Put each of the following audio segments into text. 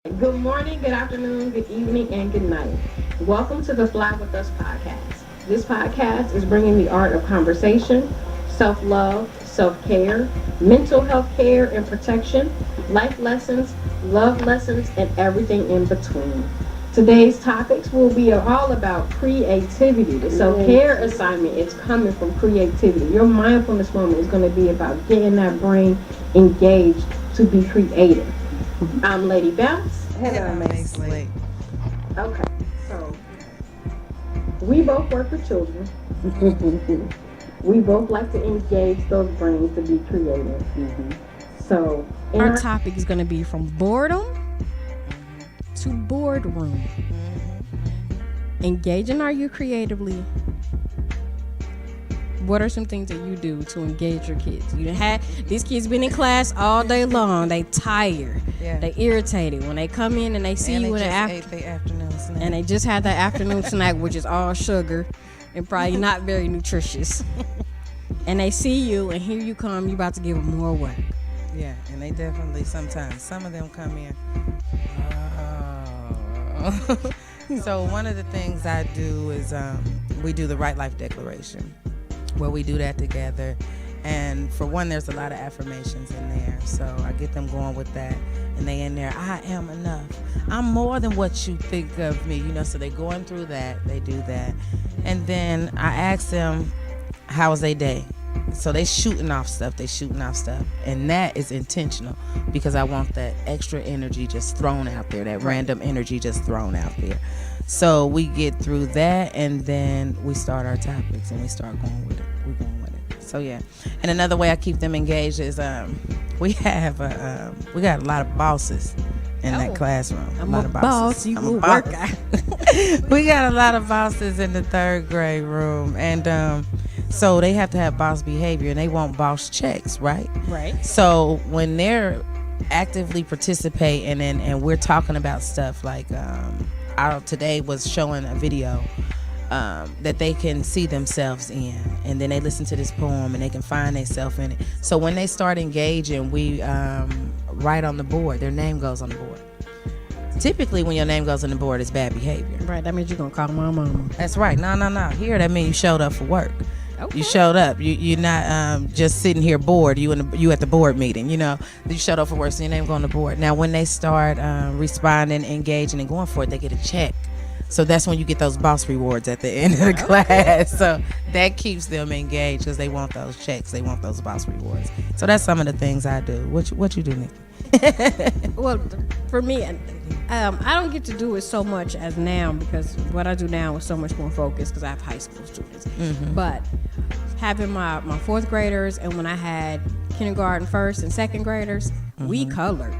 Good morning, good afternoon, good evening, and good night. Welcome to the Fly With Us podcast. This podcast is bringing the art of conversation, self love, self care, mental health care and protection, life lessons, love lessons, and everything in between. Today's topics will be all about creativity. The self care assignment is coming from creativity. Your mindfulness moment is going to be about getting that brain engaged to be creative. I'm Lady Bounce. Hello, Miss Lee. Okay, so we both work with children. We both like to engage those brains to be creative. So, Our topic is going to be from boredom to boardroom. Engaging are you creatively? What are some things that you do to engage your kids? You done had these kids been in class all day long. They tired. Yeah. They irritated when they come in and they see you in the afternoon snack. and they just had that afternoon snack, which is all sugar and probably not very nutritious. And they see you, and here you come. You about to give them more work. Yeah, and they definitely sometimes some of them come in. Oh. So one of the things I do is we do the Right Life Declaration, where we do that together. And for one, there's a lot of affirmations in there. So I get them going with that. And they in there, I am enough. I'm more than what you think of me. So they're going through that. They do that. And then I ask them, how was their day? So they shooting off stuff. And that is intentional because I want that extra energy just thrown out there, that random energy just thrown out there. So we get through that, and then we start our topics, and we start going with it. We're going with it. So yeah. And another way I keep them engaged is we got a lot of bosses in that classroom. I'm a boss. You will work. We got a lot of bosses in the third grade room, and so they have to have boss behavior, and they want boss checks, right? Right. So when they're actively participating and we're talking about stuff like today was showing a video that they can see themselves in, and then they listen to this poem and they can find themselves in it. So when they start engaging, we write on the board. Their name goes on the board. Typically, when your name goes on the board, it's bad behavior. Right. That means you're gonna call my mama. That's right. No. Here, that means you showed up for work. Okay. You showed up. You're not just sitting here bored. You at the board meeting. You showed up for work, so your name go on the board. Now, when they start responding, engaging, and going for it, they get a check. So that's when you get those boss rewards at the end of the class. So that keeps them engaged because they want those checks. They want those boss rewards. So that's some of the things I do. What you do, Nikki? Well, for me, I don't get to do it so much as now because what I do now is so much more focused because I have high school students. But having my fourth graders, and when I had kindergarten, first and second graders, we colored.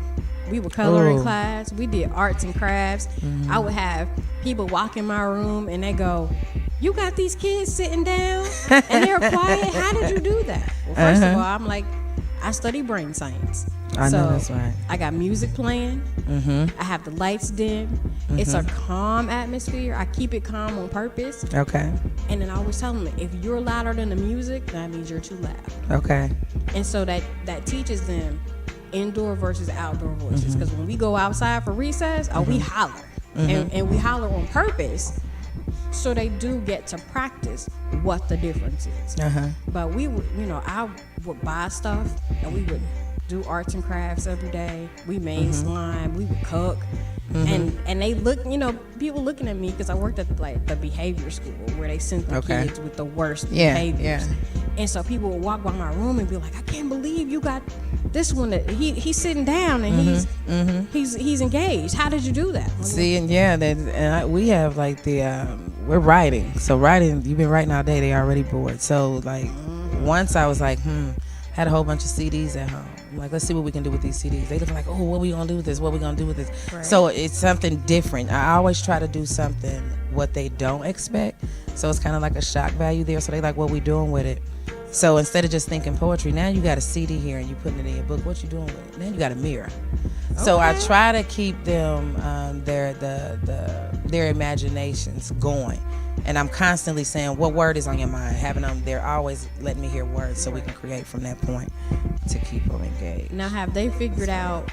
We would color in class. We did arts and crafts. I would have people walk in my room and they go, "You got these kids sitting down and they're quiet. How did you do that?" Well, first of all, I'm like, I study brain science. I know that's right. I got music playing. I have the lights dim. It's a calm atmosphere. I keep it calm on purpose. Okay. And then I always tell them, if you're louder than the music, that means you're too loud. Okay. And so that teaches them indoor versus outdoor voices. Because when we go outside for recess, we holler. And we holler on purpose. So they do get to practice what the difference is. But we would, I would buy stuff and we would do arts and crafts every day. We made slime. We would cook. And they look, people looking at me because I worked at like the behavior school where they sent the kids with the worst behaviors. And so people would walk by my room and be like, "I can't believe you got this one. That he's sitting down and he's engaged. How did you do that?" See, and we have like we're writing. So writing, you've been writing all day. They already bored. So like once I was like, had a whole bunch of CDs at home. I'm like, let's see what we can do with these CDs. They look like, oh, what we gonna do with this? What we gonna do with this? Right. So it's something different. I always try to do something what they don't expect. So it's kind of like a shock value there. So they like, what we doing with it? So instead of just thinking poetry, now you got a CD here and you putting it in your book. What you doing with it? Then you got a mirror. Okay. So I try to keep them their imaginations going. And I'm constantly saying, what word is on your mind? Having them, they're always letting me hear words so we can create from that point to keep them engaged. Now, have they figured out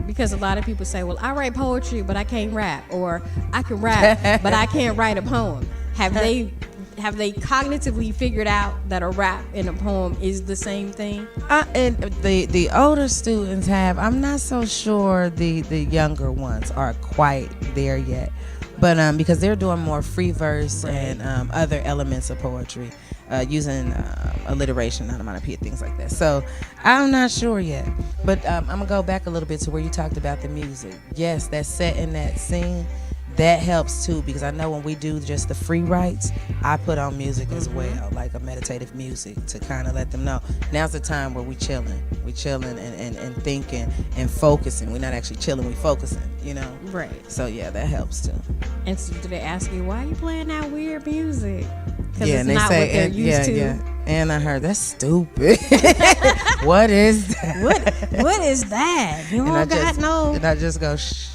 because a lot of people say, well, I write poetry, but I can't rap, or I can rap, but I can't write a poem. Have they cognitively figured out that a rap and a poem is the same thing? And the older students have. I'm not so sure the younger ones are quite there yet, but because they're doing more free verse and other elements of poetry, using alliteration, onomatopoeia, things like that. So I'm not sure yet, but I'm gonna go back a little bit to where you talked about the music. Yes, that set in that scene, that helps too, because I know when we do just the free writes, I put on music as well, like a meditative music, to kind of let them know now's the time where we chilling and thinking and focusing. We're not actually chilling, we focusing, you know. Right. So yeah, that helps too. And so do they ask you, why are you playing that weird music? Because Yeah, it's and they not say, what they're and, used to. yeah. And I heard that's stupid. What is that? What is that? You don't got no. And I just go shh.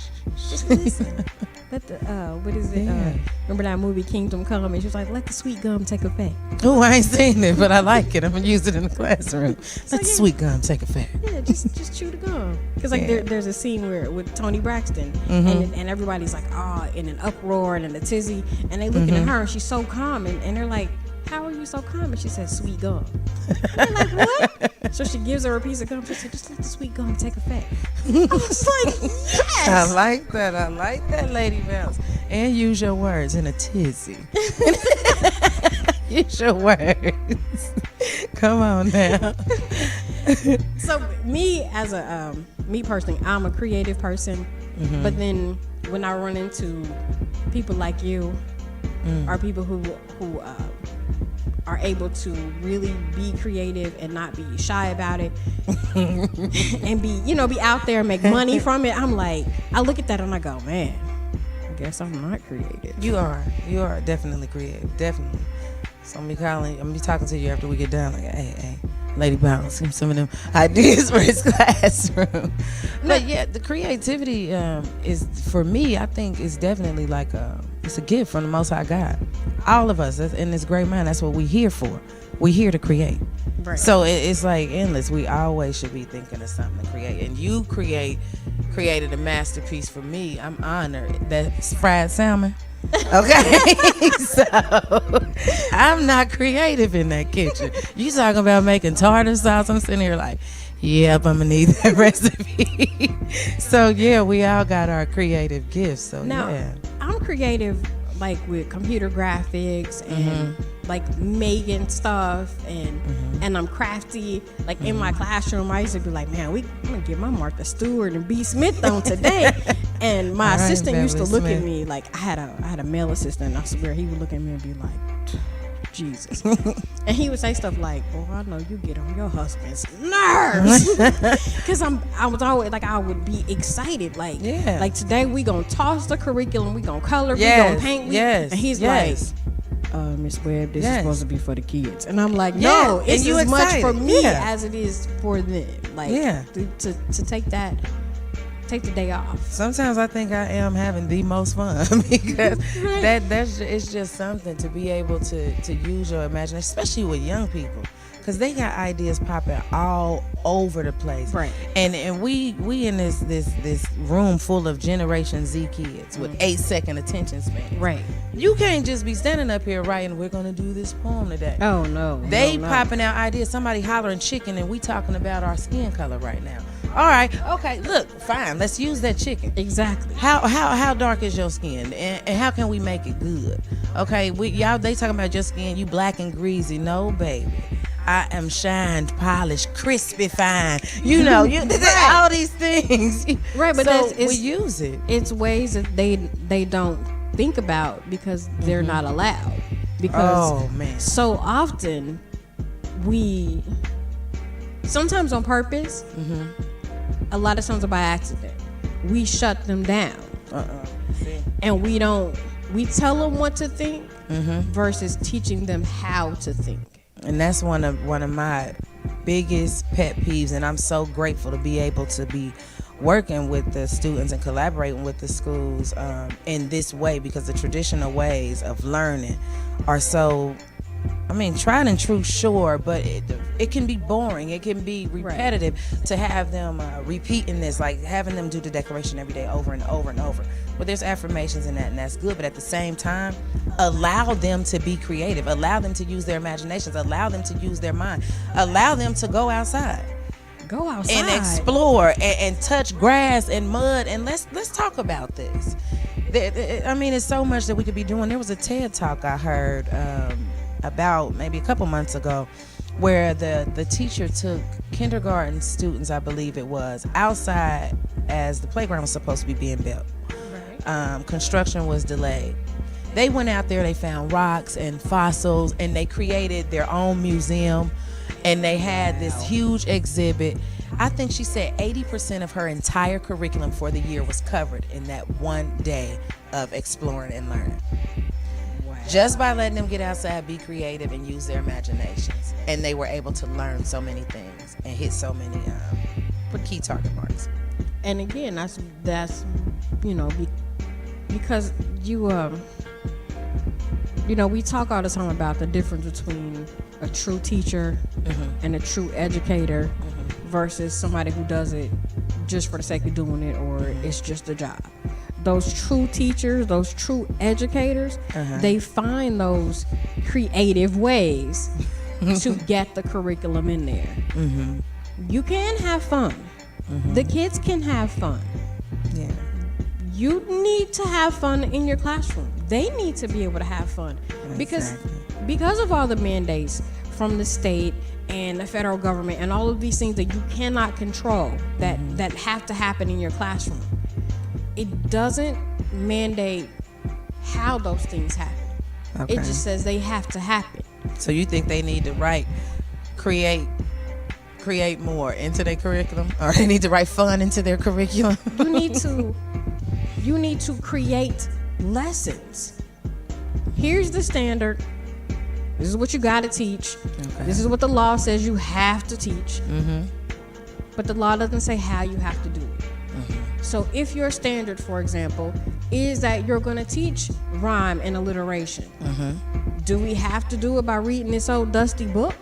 Just listen. Let the what is it? Yeah. Remember that movie Kingdom Come? And she was like, let the sweet gum take effect. Oh, I ain't seen it, but I like it. I'm gonna use it in the classroom. Let the yeah. sweet gum take effect. Yeah, just chew the gum. Because like there's a scene where with Toni Braxton and everybody's like in an uproar and in a tizzy, and they looking at her and she's so calm and they're like, how are you so calm? And she said, sweet gum. They're like, what? So she gives her a piece of gum. She said, just let the sweet gum take effect. I was like, yes. I like that, Lady Bounce. And use your words in a tizzy. Use your words. Come on now. So me as me personally, I'm a creative person, but then when I run into people like you, or people who are able to really be creative and not be shy about it, and be out there and make money from it, I'm like, I look at that and I go, man, I guess I'm not creative. You are definitely creative, definitely. So I'm gonna be talking to you after we get done. Like, hey, Lady Bounce, give me some of them ideas for his classroom. But yeah, the creativity is, for me, I think is definitely like it's a gift from the Most High God. All of us in this great mind, that's what we're here for. We're here to create. Right. So it's like endless. We always should be thinking of something to create. And you created a masterpiece for me. I'm honored. That's fried salmon. Okay. So I'm not creative in that kitchen. You talking about making tartar sauce, I'm sitting here like, yep, I'm gonna need that recipe. So yeah, we all got our creative gifts. So now, yeah, I'm creative like with computer graphics and like making stuff and I'm crafty. Like in my classroom, I used to be like, man, I'm gonna get my Martha Stewart and B. Smith on today. And my assistant used to look at me like, I had a male assistant. I swear he would look at me and be like, Jesus. And he would say stuff like, oh, I know you get on your husband's nerves. Because I was always like, I would be excited. Like, like today we gonna toss the curriculum, we gonna color, we gonna paint. And he's like, Miss Webb, this is supposed to be for the kids. And I'm like, no, it's as much for me as it is for them. Like, to take the day off. Sometimes I think I am having the most fun because it's just something to be able to use your imagination, especially with young people, because they got ideas popping all over the place. Right. And we in this room full of Generation Z kids with 8-second attention span. Right. You can't just be standing up here writing, we're gonna do this poem today. Oh no. They popping out ideas. Somebody hollering chicken and we talking about our skin color right now. All right, okay, look, fine. Let's use that chicken. Exactly. How dark is your skin, and how can we make it good? Okay, they talking about your skin. You black and greasy. No, baby, I am shined, polished, crispy, fine. You know, all these things. Right, but so we use it. It's ways that they don't think about because they're not allowed. Because so often sometimes on purpose. A lot of times by accident, we shut them down. And we tell them what to think versus teaching them how to think. And that's one of my biggest pet peeves, and I'm so grateful to be able to be working with the students and collaborating with the schools in this way, because the traditional ways of learning are so I mean, tried and true, sure, but it can be boring. It can be repetitive to have them repeating this, like having them do the declaration every day over and over and over. But there's affirmations in that, and that's good. But at the same time, allow them to be creative. Allow them to use their imaginations. Allow them to use their mind. Allow them to go outside. Go outside and explore and touch grass and mud, and let's talk about this. I mean, it's so much that we could be doing. There was a TED Talk I heard about maybe a couple months ago where the teacher took kindergarten students, I believe it was, outside as the playground was supposed to be being built. Construction was delayed. They went out there, they found rocks and fossils, and they created their own museum, and they had this huge exhibit. I think she said 80% of her entire curriculum for the year was covered in that one day of exploring and learning. Wow. Just by letting them get outside, be creative, and use their imaginations. And they were able to learn so many things and hit so many key target marks. And again, that's because we talk all the time about the difference between a true teacher and a true educator versus somebody who does it just for the sake of doing it, or it's just a job. Those true teachers, those true educators, they find those creative ways to get the curriculum in there. You can have fun. The kids can have fun. Yeah. You need to have fun in your classroom. They need to be able to have fun. Exactly. Because of all the mandates from the state and the federal government and all of these things that you cannot control that have to happen in your classroom. It doesn't mandate how those things happen. Okay. It just says they have to happen. So you think they need to create more into their curriculum, or they need to write fun into their curriculum? You need to create lessons. Here's the standard. This is what you got to teach. Okay. This is what the law says you have to teach. But the law doesn't say how you have to do it. So if your standard, for example, is that you're going to teach rhyme and alliteration, do we have to do it by reading this old dusty book?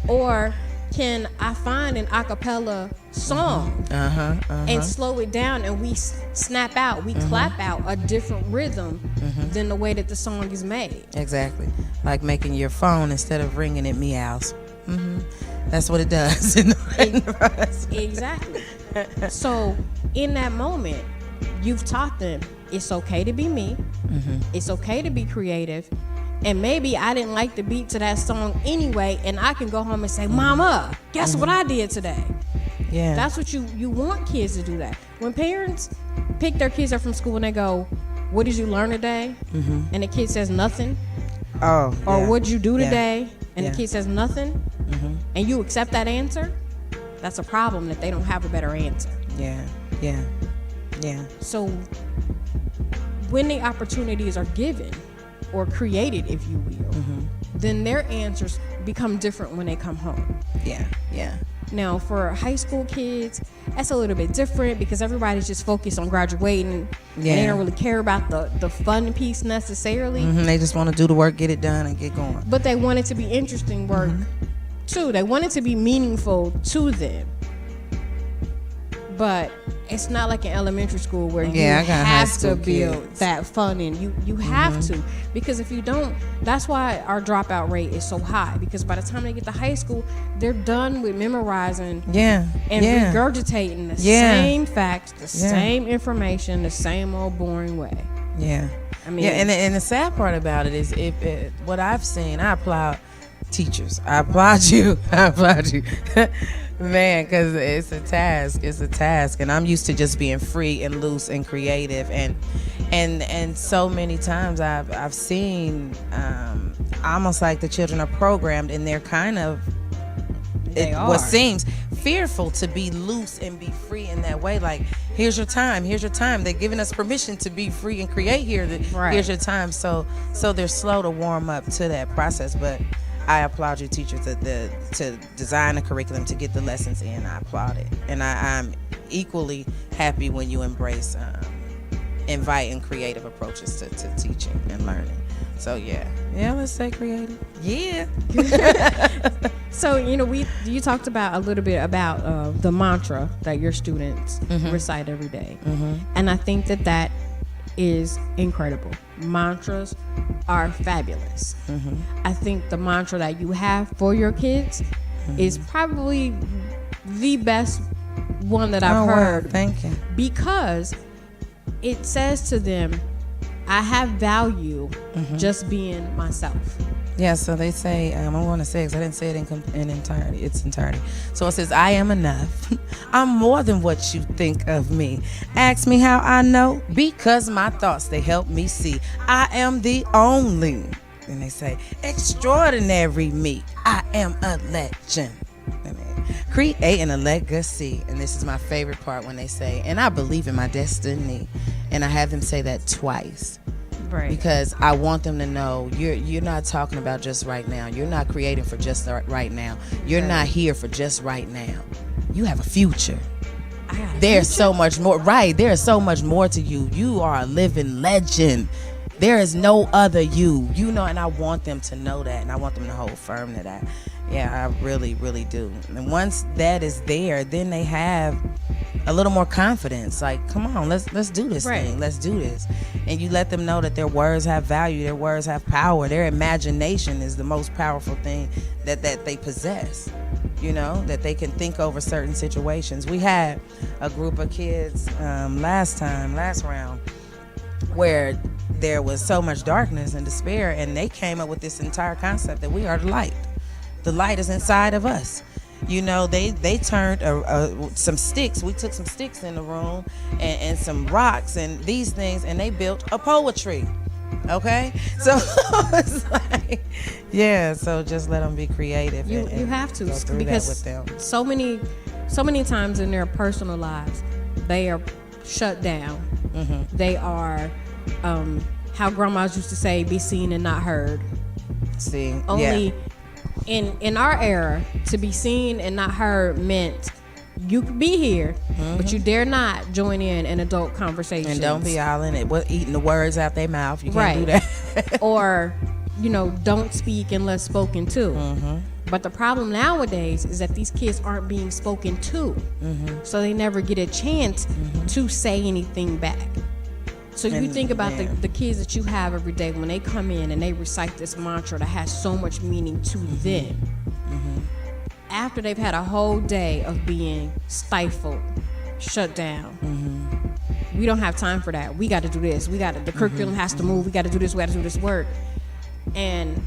Or can I find an a cappella song and slow it down, and we snap out, we clap out a different rhythm than the way that the song is made? Exactly. Like making your phone, instead of ringing, it meows. That's what it does. Exactly. So in that moment, you've taught them it's okay to be me. It's okay to be creative. And maybe I didn't like the beat to that song anyway, and I can go home and say, Mama, guess what I did today? Yeah. That's what you want kids to do that. When parents pick their kids up from school and they go, what did you learn today? And the kid says nothing. Or what did you do today? And the kid says nothing. And you accept that answer, that's a problem, that they don't have a better answer. Yeah. So when the opportunities are given or created, if you will, then their answers become different when they come home. Yeah. Now, for high school kids, that's a little bit different because everybody's just focused on graduating, and they don't really care about the fun piece necessarily. They just want to do the work, get it done, and get going. But they want it to be interesting work too. They want it to be meaningful to them. But it's not like in elementary school where you have to build that fun in. You have to, because if you don't, that's why our dropout rate is so high, because by the time they get to high school, they're done with memorizing and regurgitating the same facts, the same information, the same old boring way. I mean, and the sad part about it is what I've seen. I applaud teachers. I applaud you. Man, because it's a task, and I'm used to just being free and loose and creative, and so many times I've seen almost like the children are programmed, and they're kind of what seems fearful to be loose and be free in that way. Like, here's your time. They're giving us permission to be free and create here. Here's your time. So they're slow to warm up to that process, but I applaud you, teachers, to design a curriculum, to get the lessons in. I applaud it. And I'm equally happy when you embrace inviting creative approaches to teaching and learning. So yeah, let's stay creative. Yeah. So you talked about a little bit about the mantra that your students recite every day, and I think that is incredible. Mantras are fabulous. I think the mantra that you have for your kids is probably the best one that I've heard. Wow, thank you. Because it says to them, I have value just being myself. Yeah, so they say, I want to say, because I didn't say it in entirety. So it says, I am enough. I'm more than what you think of me. Ask me how I know, because my thoughts, they help me see. I am the only, and they say, extraordinary me. I am a legend. Creating a legacy. And this is my favorite part when they say, and I believe in my destiny. And I have them say that twice. Right. Because I want them to know you're not talking about just right now. You're not creating for just right now. You're not here for just right now. You have a future. There's so much more. Right. There is so much more to you. You are a living legend. There is no other you. And I want them to know that, and I want them to hold firm to that. Yeah, I really, really do. And once that is there, then they have a little more confidence. Like, come on, let's do this thing. Let's do this. And you let them know that their words have value, their words have power. Their imagination is the most powerful thing that they possess. That they can think over certain situations. We had a group of kids last round where there was so much darkness and despair, and they came up with this entire concept that we are the light. The light is inside of us. They turned some sticks. We took some sticks in the room and some rocks and these things, and they built a poetry. Okay, so it's like, yeah. So just let them be creative. You have to, because with them. so many times in their personal lives, they are shut down. They are, how grandmas used to say, be seen and not heard. See, only. In our era, to be seen and not heard meant you could be here, but you dare not join in adult conversations. And don't be hollering eating the words out their mouth. You can't do that. Or, don't speak unless spoken to. But the problem nowadays is that these kids aren't being spoken to. So they never get a chance to say anything back. So you think about the kids that you have every day when they come in and they recite this mantra that has so much meaning to them. After they've had a whole day of being stifled, shut down. We don't have time for that. We got to do this. The curriculum has to move. We got to do this. We got to do this work. And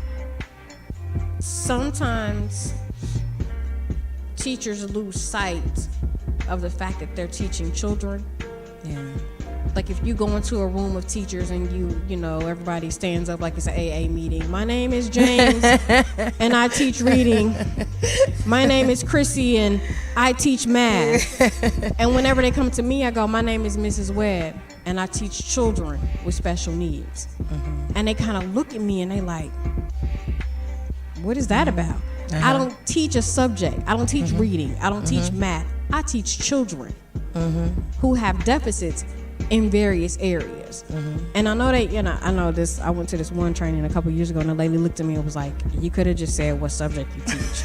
sometimes teachers lose sight of the fact that they're teaching children. Yeah. Like if you go into a room of teachers and everybody stands up like it's an AA meeting. My name is James and I teach reading. My name is Chrissy and I teach math. And whenever they come to me, I go, my name is Mrs. Webb and I teach children with special needs. And they kind of look at me and they like, what is that about? I don't teach a subject. I don't teach reading. I don't teach math. I teach children who have deficits in various areas. And I know I know this. I went to this one training a couple years ago, and the lady looked at me and was like, "You could have just said what subject you teach."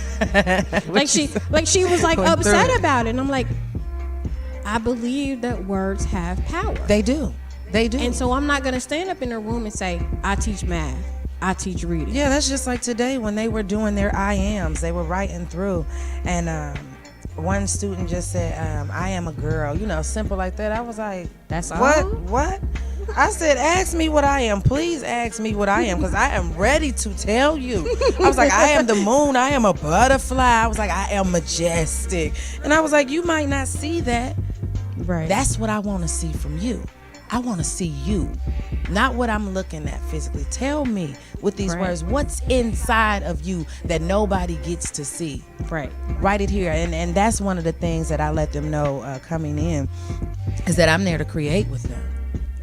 she was like upset about it, and I'm like, I believe that words have power. They do. And so I'm not gonna stand up in a room and say, I teach math, I teach reading. Yeah, that's just like today when they were doing their I ams. They were writing through, and one student just said, I am a girl, simple like that. I was like, that's what? all? What? I said, ask me what I am. Please ask me what I am, because I am ready to tell you. I was like, I am the moon. I am a butterfly. I was like, I am majestic. And I was like, you might not see that. Right. That's what I want to see from you. I want to see you, not what I'm looking at physically. Tell me with these words, what's inside of you that nobody gets to see. Right. Write it here. And that's one of the things that I let them know coming in, is that I'm there to create with them.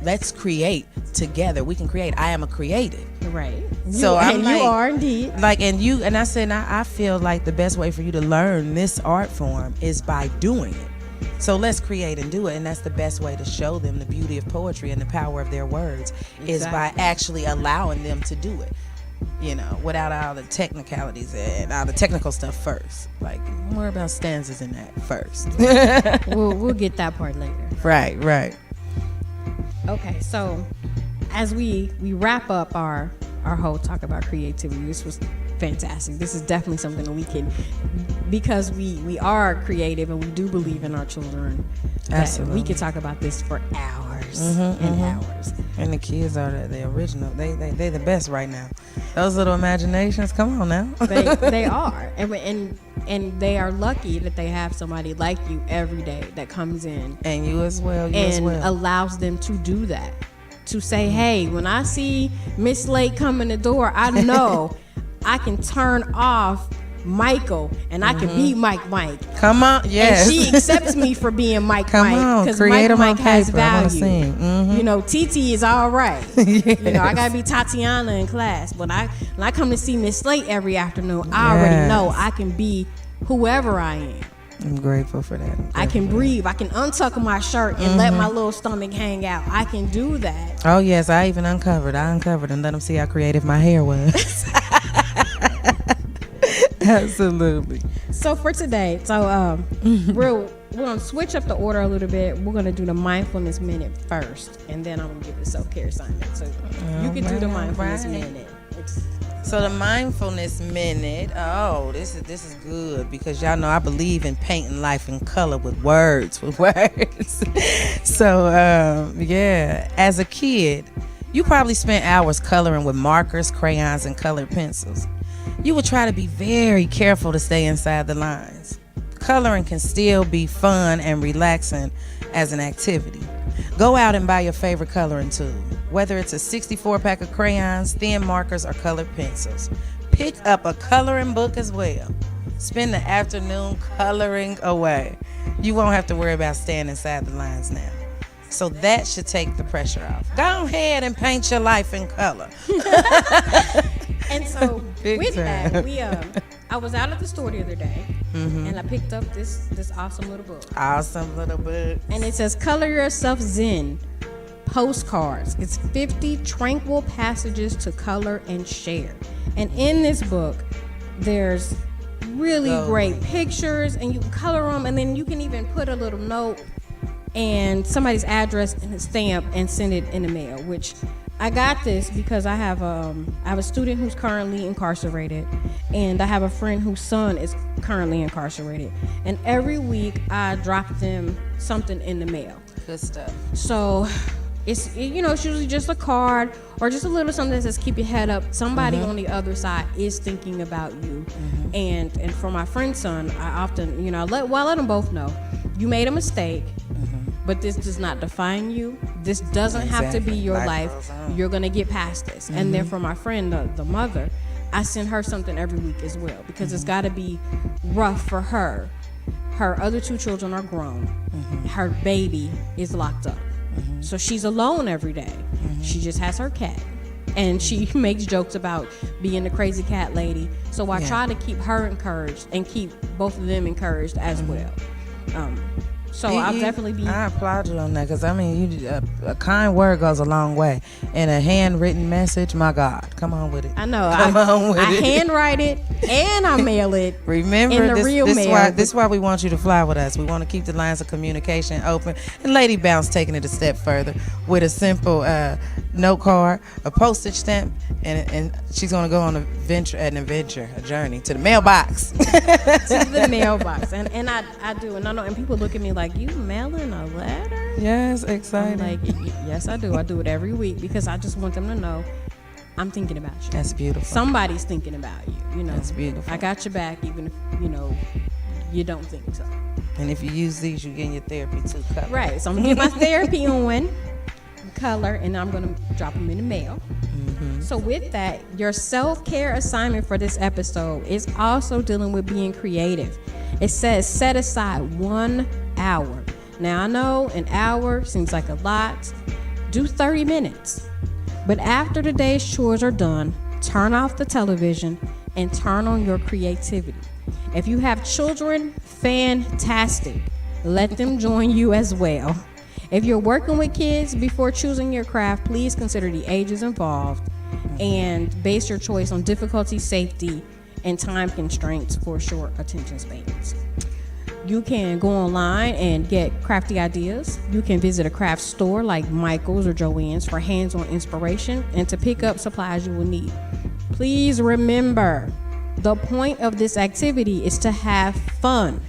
Let's create together. We can create. I am a creative. Right. So you are indeed. And I said, I feel like the best way for you to learn this art form is by doing it. So let's create and do it. And that's the best way to show them the beauty of poetry and the power of their words is by actually allowing them to do it. You know, without all the technicalities and all the technical stuff first. Like, more about stanzas in that first. We'll get that part later. Right. Okay, so as we wrap up our whole talk about creativity, this was fantastic. This is definitely something that we can, because we are creative and we do believe in our children. Absolutely. We could talk about this for hours and hours. And the kids are the original. They the best right now. Those little imaginations, come on now. They are, and they are lucky that they have somebody like you every day that comes in, and you as well, allows them to do that. To say, hey, when I see Miss Lake come in the door, I know I can turn off Michael and I can be Mike. Come on, yes. And she accepts me for being Mike because Mike has value. You know, TT is all right. Yes. You know, I gotta be Tatiana in class, but when I come to see Miss Slate every afternoon, I already know I can be whoever I am. I'm grateful for that. I can breathe. I can untuck my shirt and let my little stomach hang out. I can do that. Oh yes, I even uncovered and let them see how creative my hair was. Absolutely. So for today, we're gonna switch up the order a little bit. We're gonna do the mindfulness minute first, and then I'm gonna give the self-care assignment. So you can do the mindfulness minute. So the mindfulness minute, this is good because y'all know I believe in painting life in color with words. So as a kid, you probably spent hours coloring with markers, crayons, and colored pencils. You would try to be very careful to stay inside the lines. Coloring can still be fun and relaxing as an activity. Go out and buy your favorite coloring tool, whether it's a 64 pack of crayons, thin markers, or colored pencils. Pick up a coloring book as well. Spend the afternoon coloring away. You won't have to worry about staying inside the lines now. So that should take the pressure off. Go ahead and paint your life in color. And so with that, I was out at the store the other day, and I picked up this awesome little book. And it says, Color Yourself Zen, Postcards. It's 50 tranquil passages to color and share. And in this book, there's really great pictures, and you can color them, and then you can even put a little note and somebody's address and a stamp and send it in the mail, which I got this because I have a student who's currently incarcerated, and I have a friend whose son is currently incarcerated, and every week I drop them something in the mail. Good stuff. So it's usually just a card or just a little something that says keep your head up. Somebody on the other side is thinking about you. And for my friend's son, I often I let them both know you made a mistake. But this does not define you. This doesn't have to be your life. You're going to get past this. And then for my friend, the mother, I send her something every week as well because it's got to be rough for her. Her other two children are grown. Her baby is locked up. So she's alone every day. She just has her cat. And she makes jokes about being the crazy cat lady. So I try to keep her encouraged and keep both of them encouraged as well. So I'll definitely be. I applaud you on that because a kind word goes a long way, and a handwritten message. My God, come on with it. I know. I handwrite it and I mail it. Remember, in the real mail. This is why we want you to fly with us. We want to keep the lines of communication open. And Lady Bounce taking it a step further with a simple note card, a postage stamp, and she's gonna go on a journey to the mailbox. To the mailbox, and I do, and I know, and people look at me like, you mailing a letter? Yes, exciting. I'm like, yes, I do. I do it every week because I just want them to know I'm thinking about you. That's beautiful. Somebody's thinking about you. That's beautiful. I got your back, even if you don't think so. And if you use these, you're getting your therapy too. Color. Right. So I'm gonna get my therapy on color, and I'm gonna drop them in the mail. So with that, your self-care assignment for this episode is also dealing with being creative. It says set aside 1 hour. Now I know an hour seems like a lot. Do 30 minutes. But after the day's chores are done, turn off the television and turn on your creativity. If you have children, fantastic. let them join you as well. If you're working with kids, before choosing your craft, please consider the ages involved and base your choice on difficulty, safety, and time constraints for short attention spans. You can go online and get crafty ideas. You can visit a craft store like Michael's or Joann's for hands-on inspiration and to pick up supplies you will need. Please remember, the point of this activity is to have fun.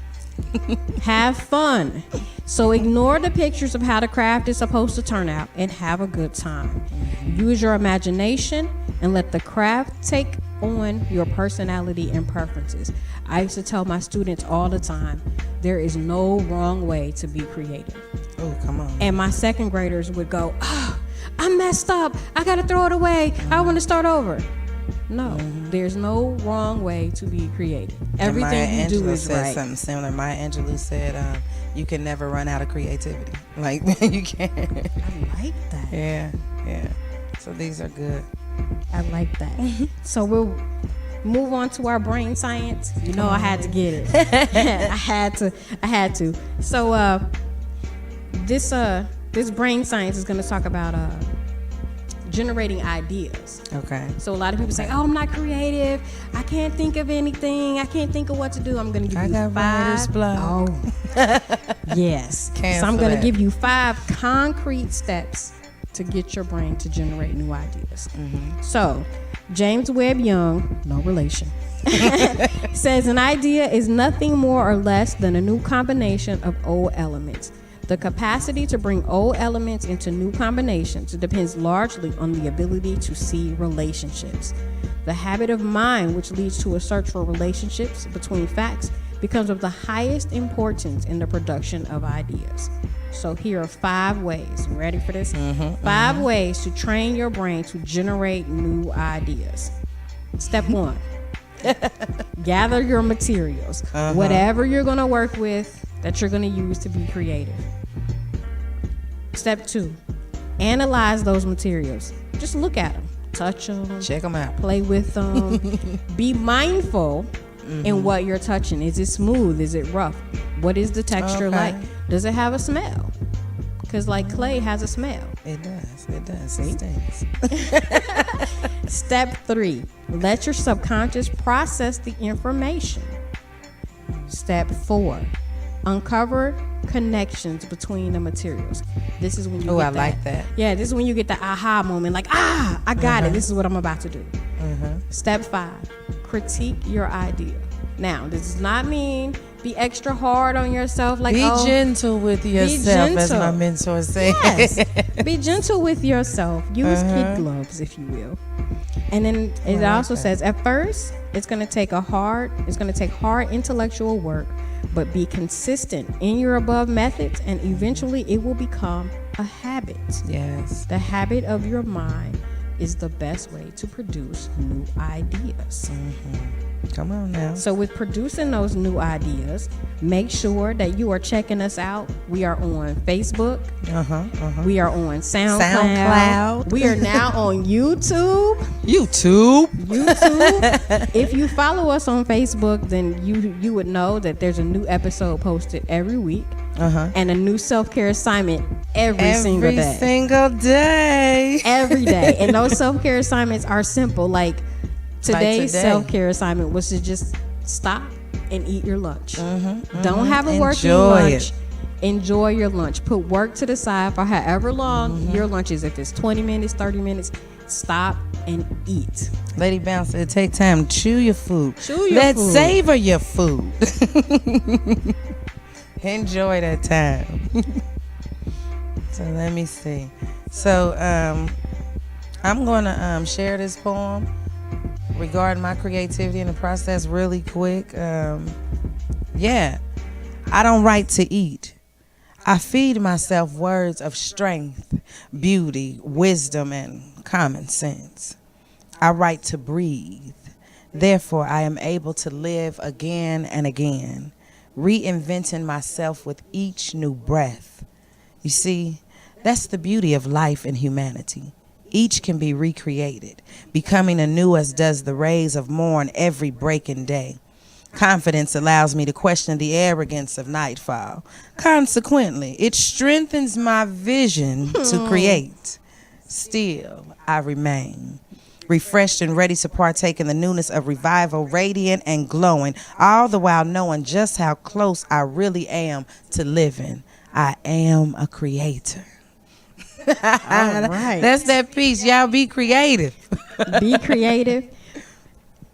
Have fun. So ignore the pictures of how the craft is supposed to turn out and have a good time. Use your imagination and let the craft take on your personality and preferences. I used to tell my students all the time, there is no wrong way to be creative. Oh, come on. And my second graders would go, oh, I messed up. I got to throw it away. I want to start over. No, there's no wrong way to be creative. Everything you do is right. Something similar. Maya Angelou said, you can never run out of creativity. Like, you can't. I like that. Yeah. So these are good. I like that. So we'll move on to our brain science. You know, I had to get it. I had to. So this brain science is going to talk about generating ideas. Okay. So a lot of people say, "Oh, I'm not creative. I can't think of anything. I can't think of what to do." I'm going to give you got 5. writer's block. Oh, yes. So I'm going to give you 5 concrete steps to get your brain to generate new ideas. So James Webb Young, no relation, says an idea is nothing more or less than a new combination of old elements. The capacity to bring old elements into new combinations depends largely on the ability to see relationships. The habit of mind, which leads to a search for relationships between facts, becomes of the highest importance in the production of ideas. So here are 5 ways. You ready for this? 5 ways to train your brain to generate new ideas. Step 1, gather your materials. Whatever you're going to work with that you're going to use to be creative. Step 2, analyze those materials. Just look at them, touch them, check them out, play with them. Be mindful in what you're touching. Is it smooth? Is it rough? What is the texture like? Does it have a smell? Because like clay has a smell. It does. It stinks. Step 3, let your subconscious process the information. Step 4, uncover connections between the materials. This is when you I like that. Yeah, this is when you get the aha moment, like, I got it. This is what I'm about to do. Step 5, critique your idea. Now, this does not mean be extra hard on yourself. Like, be gentle with yourself, as my mentor said. Yes. Be gentle with yourself. Use kid gloves, if you will. And then it also says, at first, it's going to take hard intellectual work, but be consistent in your above methods, and eventually it will become a habit. Yes. The habit of your mind is the best way to produce new ideas. Come on now. So with producing those new ideas, make sure that you are checking us out. We are on Facebook. We are on SoundCloud. We are now on YouTube. If you follow us on Facebook, then you would know that there's a new episode posted every week. And a new self-care assignment every single day. Every day. And those self-care assignments are simple. Like today's self-care assignment was to just stop and eat your lunch. Don't have a working lunch. Enjoy your lunch. Put work to the side for however long your lunch is. If it's 20 minutes, 30 minutes, stop and eat. Lady Bounce said, take time, chew your food. Let's savor your food. Enjoy that time. So let me see. So I'm going to share this poem regarding my creativity in the process really quick. I don't write to eat. I feed myself words of strength, beauty, wisdom, and common sense. I write to breathe. Therefore, I am able to live again and again, reinventing myself with each new breath. You see, that's the beauty of life and humanity. Each can be recreated, becoming anew as does the rays of morn every breaking day. Confidence allows me to question the arrogance of nightfall. Consequently, it strengthens my vision to create. Still, I remain refreshed and ready to partake in the newness of revival, radiant and glowing, all the while knowing just how close I really am to living. I am a creator. All right. That's that piece. Y'all be creative. Be creative.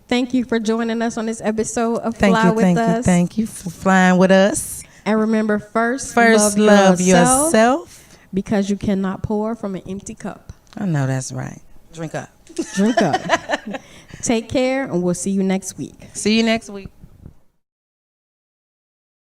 Thank you for joining us on this episode of Fly With Us. Thank you for flying with us. And remember, first love yourself. Because you cannot pour from an empty cup. I know that's right. Drink up. Drink up. Take care, and we'll see you next week. See you next week.